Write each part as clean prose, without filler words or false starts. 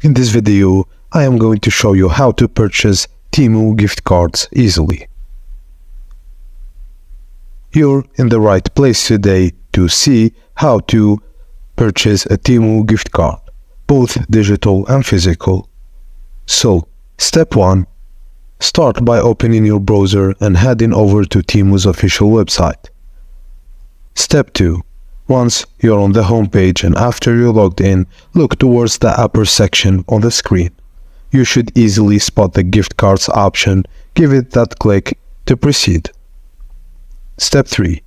In this video, I am going to show you how to purchase TEMU gift cards easily. You're in the right place today to see how to purchase a TEMU gift card, both digital and physical. So, step 1. Start by opening your browser and heading over to TEMU's official website. Step 2. Once you're on the home page and after you're logged in, look towards the upper section on the screen. You should easily spot the gift cards option. Give it that click to proceed. Step 3.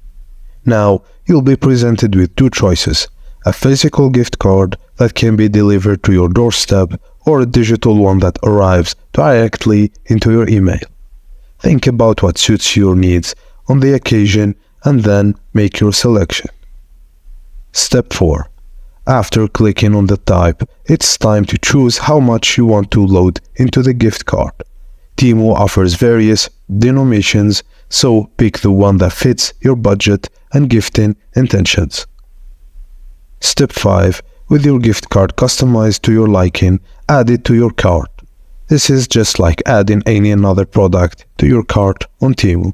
Now you'll be presented with two choices: a physical gift card that can be delivered to your doorstep or a digital one that arrives directly into your email. Think about what suits your needs on the occasion and then make your selection. Step 4. After clicking on the type, it's time to choose how much you want to load into the gift card. TEMU offers various denominations, so pick the one that fits your budget and gifting intentions. Step 5. With your gift card customized to your liking, add it to your cart. This is just like adding any other product to your cart on TEMU.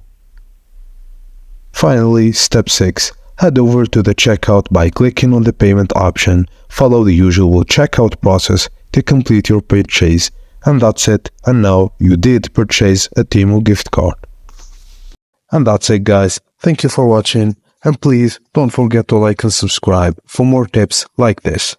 Finally, step 6. Head over to the checkout by clicking on the payment option. Follow the usual checkout process to complete your purchase, and that's it. And now you did purchase a TEMU gift card. And that's it, guys. Thank you for watching, and please don't forget to like and subscribe for more tips like this.